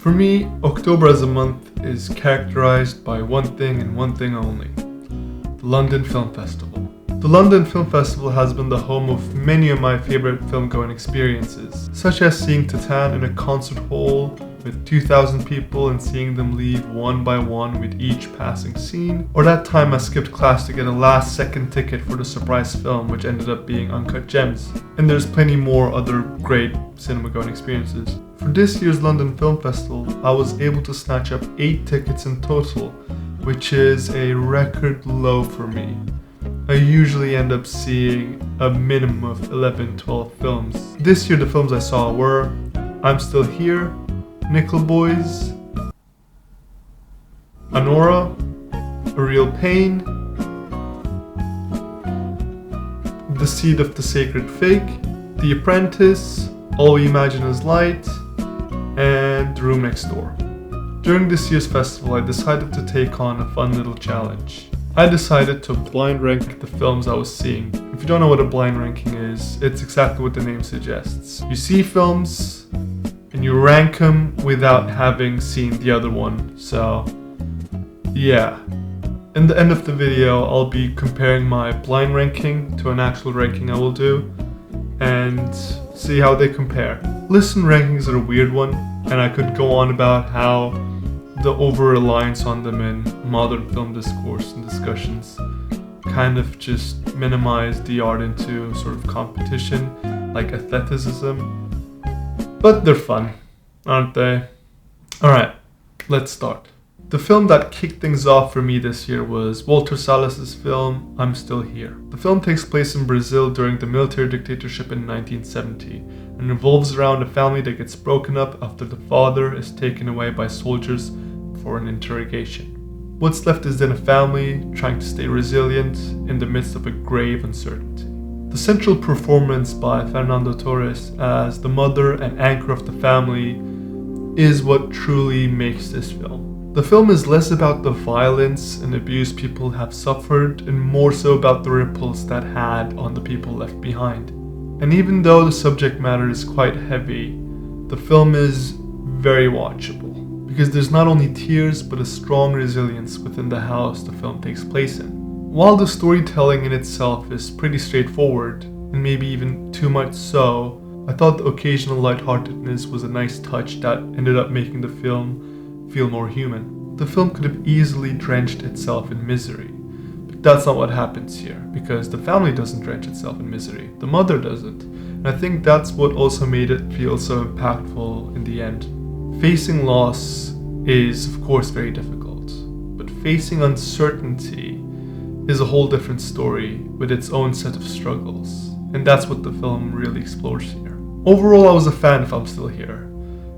For me, October as a month is characterized by one thing and one thing only: the London Film Festival. The London Film Festival has been the home of many of my favorite film-going experiences, such as seeing Titan in a concert hall with 2,000 people and seeing them leave one by one with each passing scene, or that time I skipped class to get a last-second ticket for the surprise film, which ended up being Uncut Gems. And there's plenty more other great cinema-going experiences. For this year's London Film Festival, I was able to snatch up 8 tickets in total, which is a record low for me. I usually end up seeing a minimum of 11-12 films. This year the films I saw were I'm Still Here, Nickel Boys, Anora, A Real Pain, The Seed of the Sacred Fig, The Apprentice, All We Imagine Is Light, and The Room Next Door. During this year's festival, I decided to take on a fun little challenge. I decided to blind rank the films I was seeing. If you don't know what a blind ranking is, it's exactly what the name suggests. You see films and you rank them without having seen the other one. So, yeah. In the end of the video, I'll be comparing my blind ranking to an actual ranking I will do and see how they compare. Listen rankings are a weird one, and I could go on about how the over-reliance on them in modern film discourse and discussions kind of just minimize the art into sort of competition, like athleticism. But they're fun, aren't they? Alright, let's start. The film that kicked things off for me this year was Walter Salles' film, I'm Still Here. The film takes place in Brazil during the military dictatorship in 1970 and revolves around a family that gets broken up after the father is taken away by soldiers for an interrogation. What's left is then a family trying to stay resilient in the midst of a grave uncertainty. The central performance by Fernando Torres as the mother and anchor of the family is what truly makes this film. The film is less about the violence and abuse people have suffered and more so about the ripples that had on the people left behind. And even though the subject matter is quite heavy, the film is very watchable, because there's not only tears but a strong resilience within the house the film takes place in. While the storytelling in itself is pretty straightforward, and maybe even too much so, I thought the occasional lightheartedness was a nice touch that ended up making the film feel more human. The film could have easily drenched itself in misery, but that's not what happens here, because the family doesn't drench itself in misery, the mother doesn't, and I think that's what also made it feel so impactful in the end. Facing loss is, of course, very difficult, but facing uncertainty is a whole different story with its own set of struggles, and that's what the film really explores here. Overall, I was a fan of I'm Still Here.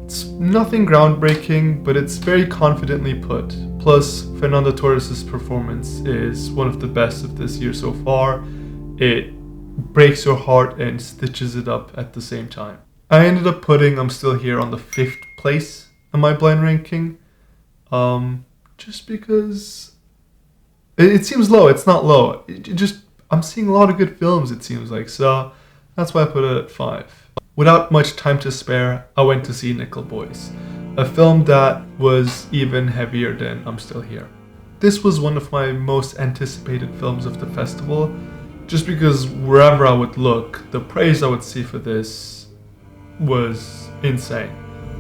It's nothing groundbreaking, but it's very confidently put. Plus, Fernando Torres' performance is one of the best of this year so far. It breaks your heart and stitches it up at the same time. I ended up putting I'm Still Here on the 5th place in my blind ranking, just because it seems low. It's not low. I'm seeing a lot of good films, it seems like, so that's why I put it at 5. Without much time to spare, I went to see Nickel Boys, a film that was even heavier than I'm Still Here. This was one of my most anticipated films of the festival, just because wherever I would look, the praise I would see for this was insane.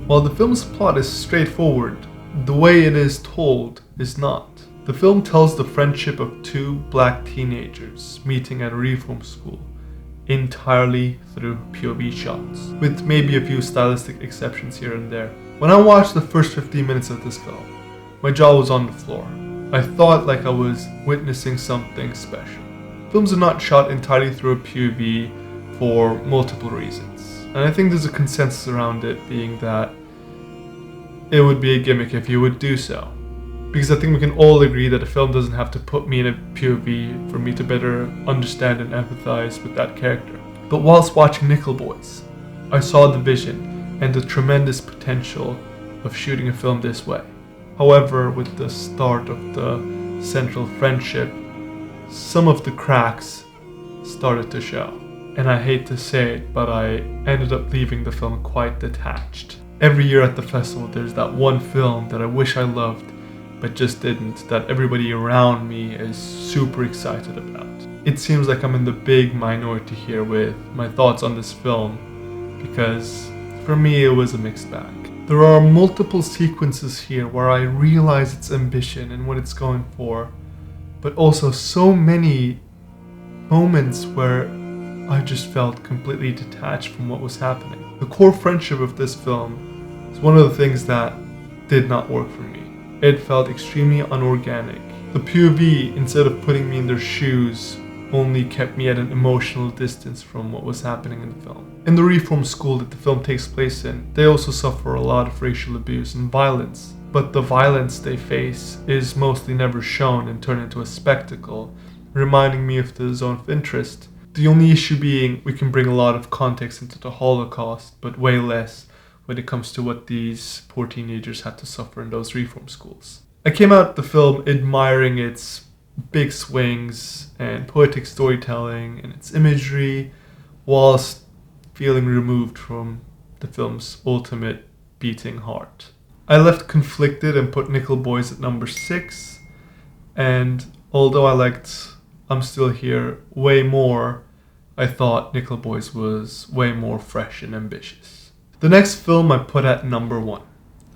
While the film's plot is straightforward, the way it is told is not. The film tells the friendship of 2 black teenagers meeting at a reform school, entirely through POV shots, with maybe a few stylistic exceptions here and there. When I watched the first 15 minutes of this film, my jaw was on the floor. I thought like I was witnessing something special. Films are not shot entirely through a POV for multiple reasons, and I think there's a consensus around it being that it would be a gimmick if you would do so. Because I think we can all agree that a film doesn't have to put me in a POV for me to better understand and empathize with that character. But whilst watching Nickel Boys, I saw the vision and the tremendous potential of shooting a film this way. However, with the start of the central friendship, some of the cracks started to show. And I hate to say it, but I ended up leaving the film quite detached. Every year at the festival, there's that one film that I wish I loved, but just didn't, that everybody around me is super excited about. It seems like I'm in the big minority here with my thoughts on this film, because for me it was a mixed bag. There are multiple sequences here where I realize its ambition and what it's going for, but also so many moments where I just felt completely detached from what was happening. The core friendship of this film is one of the things that did not work for me. It felt extremely unorganic. The POV, instead of putting me in their shoes, only kept me at an emotional distance from what was happening in the film. In the reform school that the film takes place in, they also suffer a lot of racial abuse and violence. But the violence they face is mostly never shown and turned into a spectacle, reminding me of the zone of interest. The only issue being we can bring a lot of context into the Holocaust, but way less when it comes to what these poor teenagers had to suffer in those reform schools. I came out the film admiring its big swings and poetic storytelling and its imagery, whilst feeling removed from the film's ultimate beating heart. I left conflicted and put Nickel Boys at number 6, and although I liked I'm Still Here way more, I thought Nickel Boys was way more fresh and ambitious. The next film I put at number 1.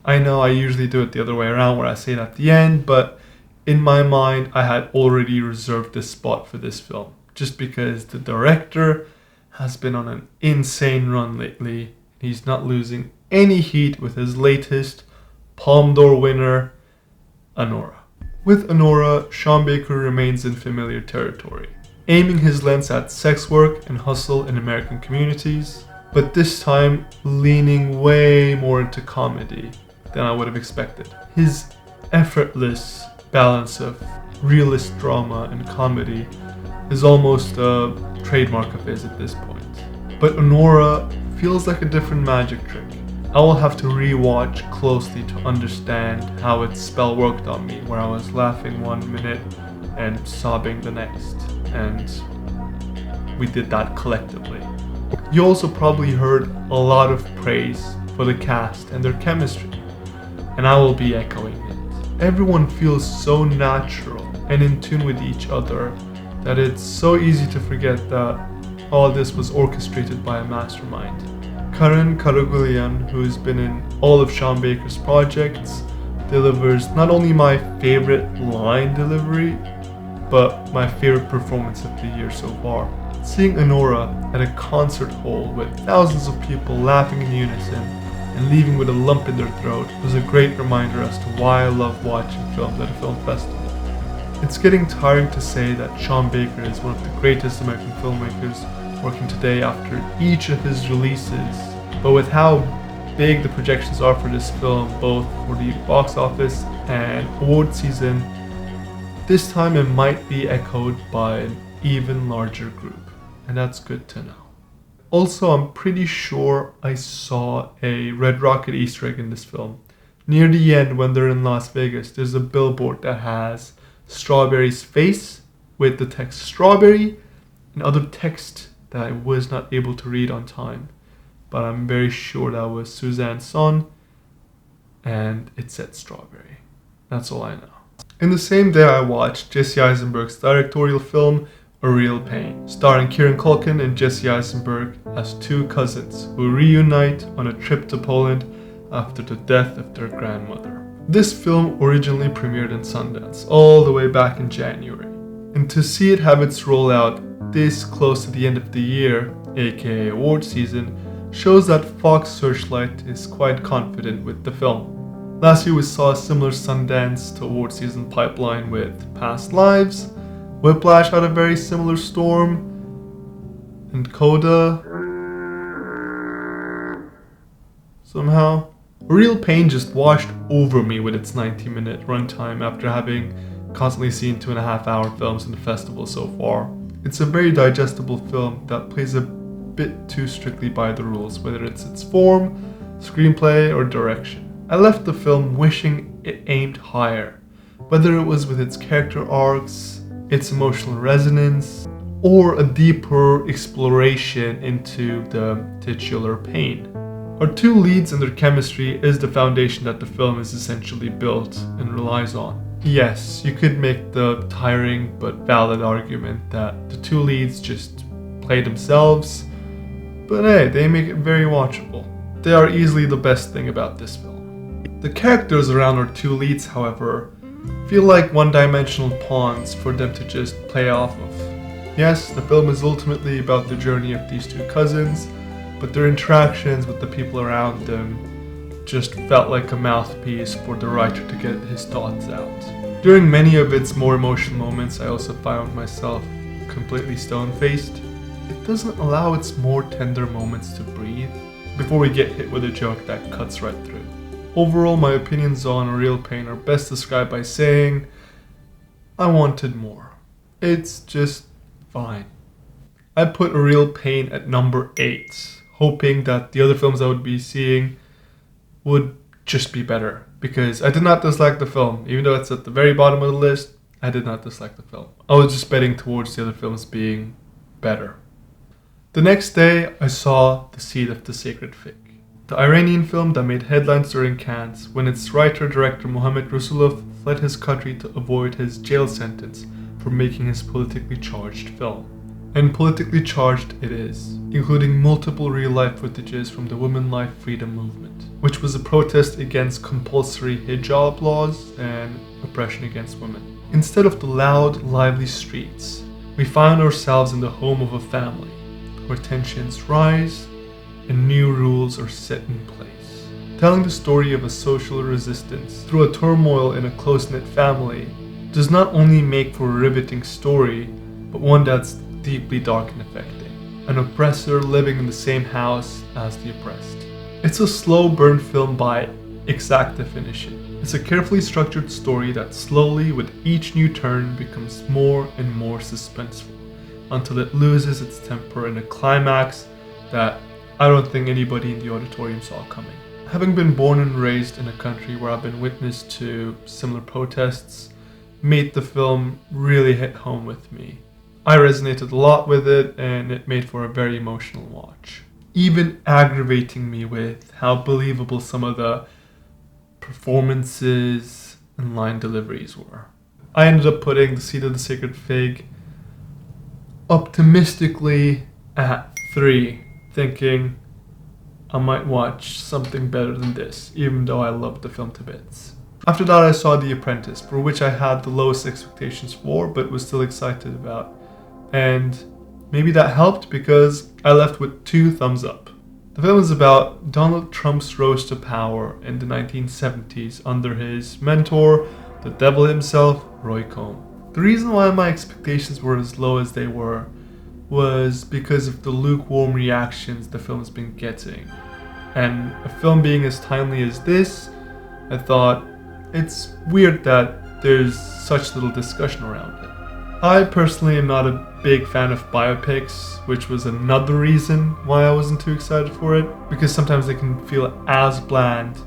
I know I usually do it the other way around where I say it at the end, but in my mind I had already reserved this spot for this film, just because the director has been on an insane run lately. He's not losing any heat with his latest Palme d'Or winner, Anora. With Anora, Sean Baker remains in familiar territory, aiming his lens at sex work and hustle in American communities, but this time leaning way more into comedy than I would have expected. His effortless balance of realist drama and comedy is almost a trademark of his at this point. But Anora feels like a different magic trick. I will have to re-watch closely to understand how its spell worked on me, where I was laughing one minute and sobbing the next, and we did that collectively. You also probably heard a lot of praise for the cast and their chemistry, and I will be echoing it. Everyone feels so natural and in tune with each other that it's so easy to forget that all this was orchestrated by a mastermind. Karan Karagulian, who has been in all of Sean Baker's projects, delivers not only my favorite line delivery, but my favorite performance of the year so far. Seeing Anora at a concert hall with thousands of people laughing in unison and leaving with a lump in their throat was a great reminder as to why I love watching films at a film festival. It's getting tiring to say that Sean Baker is one of the greatest American filmmakers working today after each of his releases, but with how big the projections are for this film, both for the box office and award season, this time it might be echoed by an even larger group, and that's good to know. Also, I'm pretty sure I saw a Red Rocket Easter egg in this film. Near the end, when they're in Las Vegas, there's a billboard that has Strawberry's face with the text strawberry and other text that I was not able to read on time, but I'm very sure that was Suzanne's son and it said strawberry. That's all I know. In the same day I watched Jesse Eisenberg's directorial film A Real Pain, starring Kieran Culkin and Jesse Eisenberg as two cousins who reunite on a trip to Poland after the death of their grandmother. This film originally premiered in Sundance all the way back in January, and to see it have its rollout this close to the end of the year, aka award season, shows that Fox Searchlight is quite confident with the film. Last year we saw a similar Sundance to award season pipeline with Past Lives. Whiplash had a very similar storm, and Coda somehow. Real Pain just washed over me with its 90-minute runtime after having constantly seen 2.5-hour films in the festival so far. It's a very digestible film that plays a bit too strictly by the rules, whether it's its form, screenplay, or direction. I left the film wishing it aimed higher, whether it was with its character arcs, its emotional resonance, or a deeper exploration into the titular pain. Our two leads and their chemistry is the foundation that the film is essentially built and relies on. Yes, you could make the tiring but valid argument that the two leads just play themselves, but hey, they make it very watchable. They are easily the best thing about this film. The characters around our two leads, however, feel like one-dimensional pawns for them to just play off of. Yes, the film is ultimately about the journey of these two cousins, but their interactions with the people around them just felt like a mouthpiece for the writer to get his thoughts out. During many of its more emotional moments, I also found myself completely stone-faced. It doesn't allow its more tender moments to breathe before we get hit with a joke that cuts right through. Overall, my opinions on A Real Pain are best described by saying, I wanted more. It's just fine. I put A Real Pain at number 8, hoping that the other films I would be seeing would just be better, because I did not dislike the film. Even though it's at the very bottom of the list, I did not dislike the film. I was just betting towards the other films being better. The next day, I saw The Seed of the Sacred Fig, the Iranian film that made headlines during Cannes when its writer-director Mohammad Rasulov fled his country to avoid his jail sentence for making his politically charged film. And politically charged it is, including multiple real-life footages from the Women Life Freedom Movement, which was a protest against compulsory hijab laws and oppression against women. Instead of the loud, lively streets, we found ourselves in the home of a family, where tensions rise and new rules are set in place. Telling the story of a social resistance through a turmoil in a close-knit family does not only make for a riveting story, but one that's deeply dark and affecting. An oppressor living in the same house as the oppressed. It's a slow burn film by exact definition. It's a carefully structured story that slowly, with each new turn, becomes more and more suspenseful, until it loses its temper in a climax that I don't think anybody in the auditorium saw coming. Having been born and raised in a country where I've been witness to similar protests, made the film really hit home with me. I resonated a lot with it, and it made for a very emotional watch. Even aggravating me with how believable some of the performances and line deliveries were. I ended up putting The Seed of the Sacred Fig optimistically at 3, thinking I might watch something better than this, even though I loved the film to bits. After that, I saw The Apprentice, for which I had the lowest expectations for, but was still excited about. And maybe that helped because I left with 2 thumbs up. The film is about Donald Trump's rose to power in the 1970s under his mentor, the devil himself, Roy Cohn. The reason why my expectations were as low as they were was because of the lukewarm reactions the film's been getting. And a film being as timely as this, I thought it's weird that there's such little discussion around it. I personally am not a big fan of biopics, which was another reason why I wasn't too excited for it, because sometimes they can feel as bland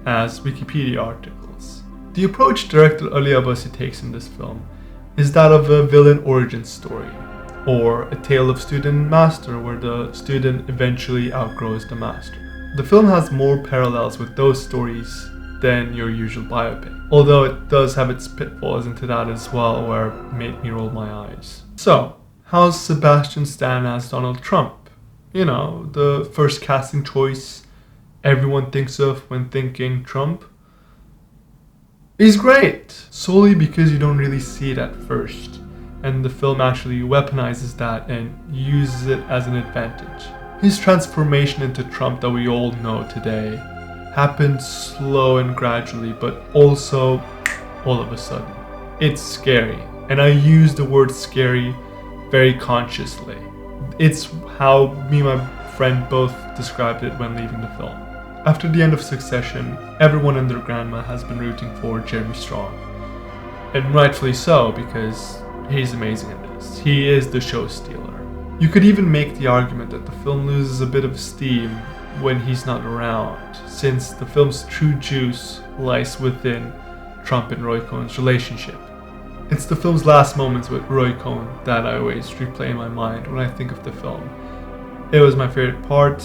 as Wikipedia articles. The approach director Ali Abbasi takes in this film is that of a villain origin story, or a tale of student and master where the student eventually outgrows the master. The film has more parallels with those stories than your usual biopic, although it does have its pitfalls into that as well, where it made me roll my eyes. So, how's Sebastian Stan as Donald Trump? You know, the first casting choice everyone thinks of when thinking Trump. He's great, solely because you don't really see it at first, and the film actually weaponizes that and uses it as an advantage. His transformation into Trump that we all know today happened slow and gradually, but also all of a sudden. It's scary, and I use the word scary very consciously. It's how me and my friend both described it when leaving the film. After the end of Succession, everyone and their grandma has been rooting for Jeremy Strong. And rightfully so, because he's amazing in this. He is the show stealer. You could even make the argument that the film loses a bit of steam when he's not around, since the film's true juice lies within Trump and Roy Cohn's relationship. It's the film's last moments with Roy Cohn that I always replay in my mind when I think of the film. It was my favorite part,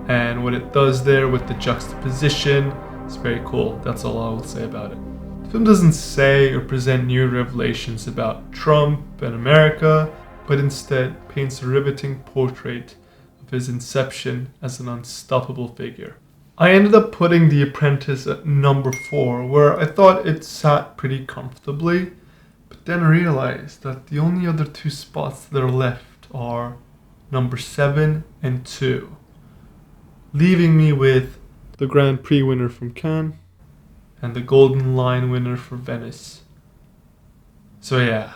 and what it does there with the juxtaposition is very cool. That's all I will say about it. The film doesn't say or present new revelations about Trump and America, but instead paints a riveting portrait of his inception as an unstoppable figure. I ended up putting The Apprentice at number 4, where I thought it sat pretty comfortably, but then realized that the only other 2 spots that are left are number 7 and 2, leaving me with the Grand Prix winner from Cannes and the Golden Lion winner for Venice. So yeah.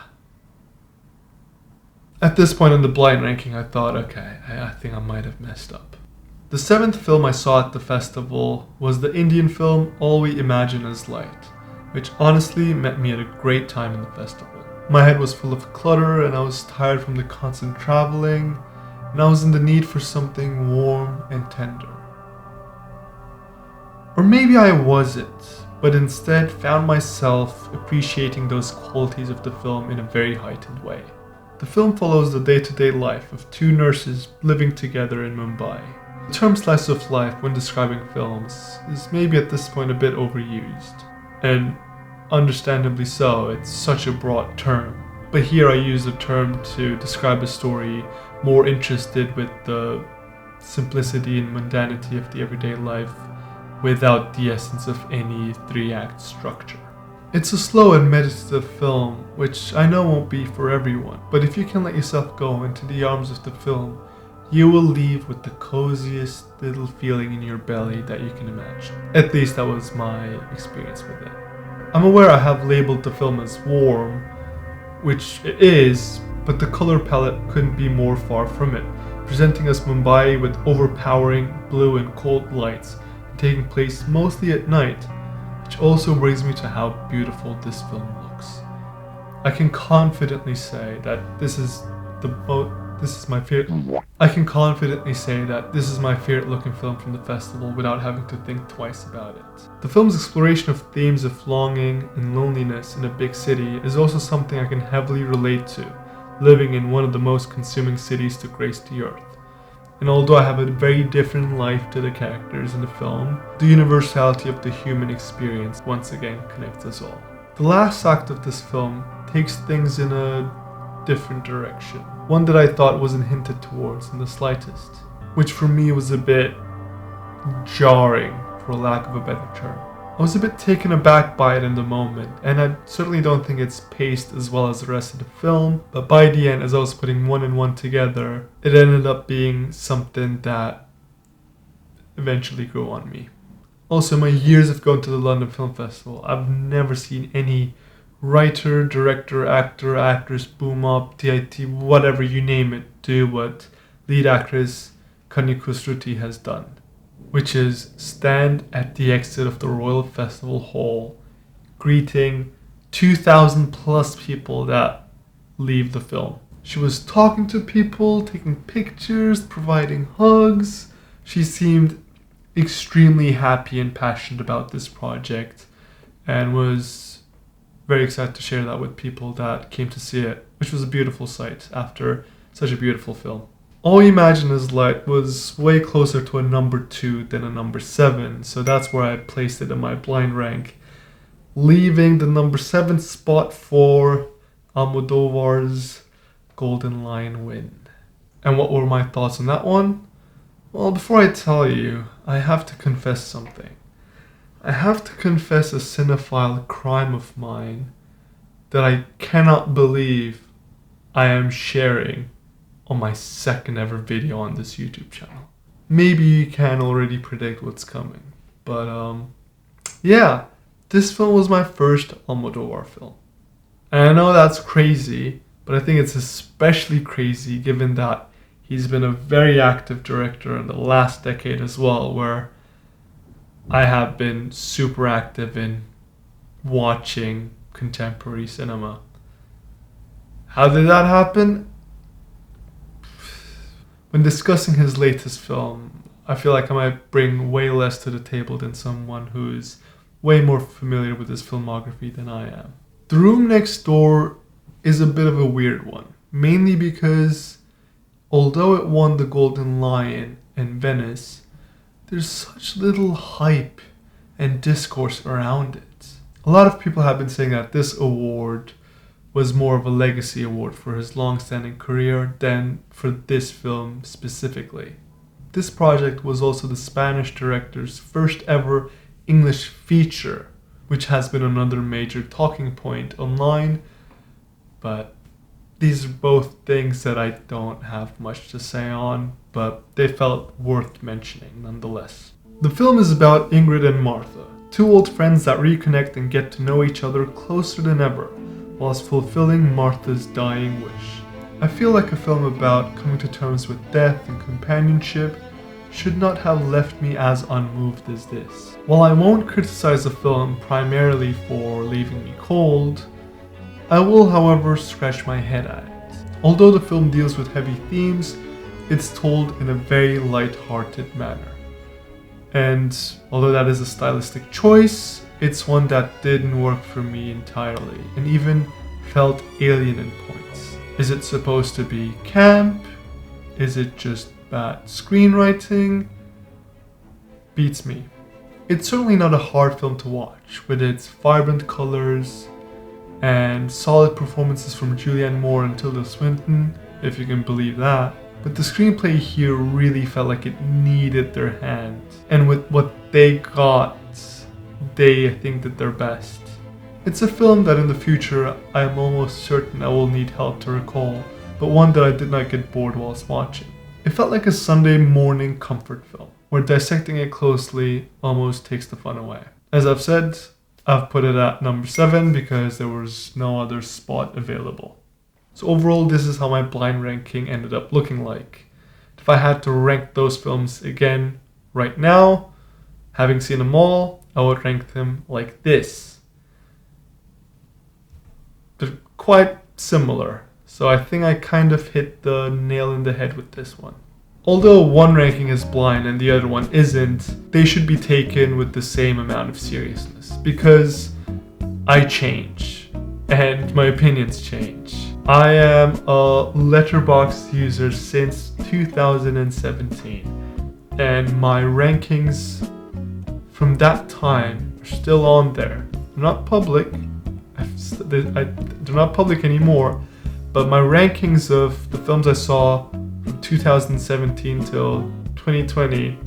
At this point in the blind ranking, I thought, okay, I think I might have messed up. The 7th film I saw at the festival was the Indian film All We Imagine Is Light, which honestly met me at a great time in the festival. My head was full of clutter and I was tired from the constant traveling, and I was in the need for something warm and tender. Or maybe I wasn't, but instead found myself appreciating those qualities of the film in a very heightened way. The film follows the day-to-day life of 2 nurses living together in Mumbai. The term slice of life when describing films is maybe at this point a bit overused, and understandably so, it's such a broad term. But here I use the term to describe a story more interested with the simplicity and mundanity of the everyday life without the essence of any 3-act structure. It's a slow and meditative film, which I know won't be for everyone, but if you can let yourself go into the arms of the film, you will leave with the coziest little feeling in your belly that you can imagine. At least that was my experience with it. I'm aware I have labeled the film as warm, which it is, but the color palette couldn't be more far from it, presenting us Mumbai with overpowering blue and cold lights, and taking place mostly at night, which also brings me to how beautiful this film looks. I can confidently say that this is my favorite looking film from the festival without having to think twice about it. The film's exploration of themes of longing and loneliness in a big city is also something I can heavily relate to, living in one of the most consuming cities to grace the earth. And although I have a very different life to the characters in the film, the universality of the human experience once again connects us all. The last act of this film takes things in a different direction, one that I thought wasn't hinted towards in the slightest, which for me was a bit jarring, for lack of a better term. I was a bit taken aback by it in the moment, and I certainly don't think it's paced as well as the rest of the film, but by the end, as I was putting one and one together, it ended up being something that eventually grew on me. Also, in my years of going to the London Film Festival, I've never seen any writer, director, actor, actress, boom up, DIT, whatever you name it, do what lead actress Kanya Khusruti has done, which is stand at the exit of the Royal Festival Hall, greeting 2,000 plus people that leave the film. She was talking to people, taking pictures, providing hugs. She seemed extremely happy and passionate about this project, and was very excited to share that with people that came to see it, which was a beautiful sight after such a beautiful film. All We Imagine Is Light was way closer to a number 2 than a number 7, so that's where I placed it in my blind rank, leaving the number 7 spot for Almodovar's Golden Lion win. And what were my thoughts on that one? Well, before I tell you, I have to confess something. I have to confess a cinephile crime of mine that I cannot believe I am sharing on my second ever video on this YouTube channel. Maybe you can already predict what's coming, but yeah, this film was my first Almodovar film. And I know that's crazy, but I think it's especially crazy given that he's been a very active director in the last decade as well, where I have been super active in watching contemporary cinema. How did that happen? When discussing his latest film, I feel like I might bring way less to the table than someone who's way more familiar with his filmography than I am. The Room Next Door is a bit of a weird one, mainly because although it won the Golden Lion in Venice, there's such little hype and discourse around it. A lot of people have been saying that this award was more of a legacy award for his long-standing career than for this film specifically. This project was also the Spanish director's first ever English feature, which has been another major talking point online, but these are both things that I don't have much to say on, but they felt worth mentioning nonetheless. The film is about Ingrid and Martha, two old friends that reconnect and get to know each other closer than ever, whilst fulfilling Martha's dying wish. I feel like a film about coming to terms with death and companionship should not have left me as unmoved as this. While I won't criticize the film primarily for leaving me cold, I will, however, scratch my head at it. Although the film deals with heavy themes, it's told in a very light-hearted manner. And although that is a stylistic choice, it's one that didn't work for me entirely, and even felt alien in points. Is it supposed to be camp? Is it just bad screenwriting? Beats me. It's certainly not a hard film to watch, with its vibrant colors and solid performances from Julianne Moore and Tilda Swinton, if you can believe that. But the screenplay here really felt like it needed their hand, and with what they got, they, I think, did their best. It's a film that in the future I am almost certain I will need help to recall, but one that I did not get bored whilst watching. It felt like a Sunday morning comfort film, where dissecting it closely almost takes the fun away. As I've said, I've put it at number 7 because there was no other spot available. So overall, this is how my blind ranking ended up looking like. If I had to rank those films again right now, having seen them all, I would rank them like this. They're quite similar, so I think I kind of hit the nail in the head with this one. Although one ranking is blind and the other one isn't, they should be taken with the same amount of seriousness, because I change and my opinions change. I am a Letterboxd user since 2017, and my rankings from that time are still on there. They're not public. They're not public anymore, but my rankings of the films I saw from 2017 till 2020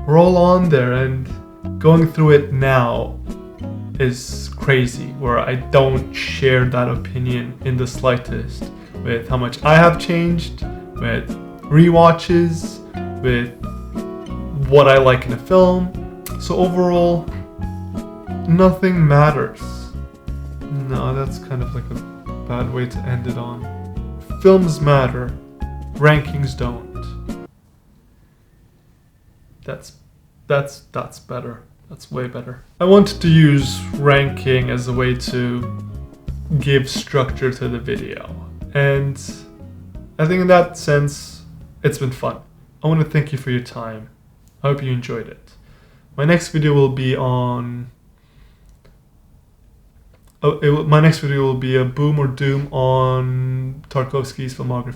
were all on there, and going through it now is crazy, where I don't share that opinion in the slightest, with how much I have changed, with rewatches, with what I like in a film. So overall, nothing matters. No, that's kind of like a bad way to end it on. Films matter, rankings don't. That's better. That's way better. I wanted to use ranking as a way to give structure to the video, and I think in that sense, it's been fun. I want to thank you for your time. I hope you enjoyed it. My next video will be on... my next video will be a boom or doom on Tarkovsky's filmography.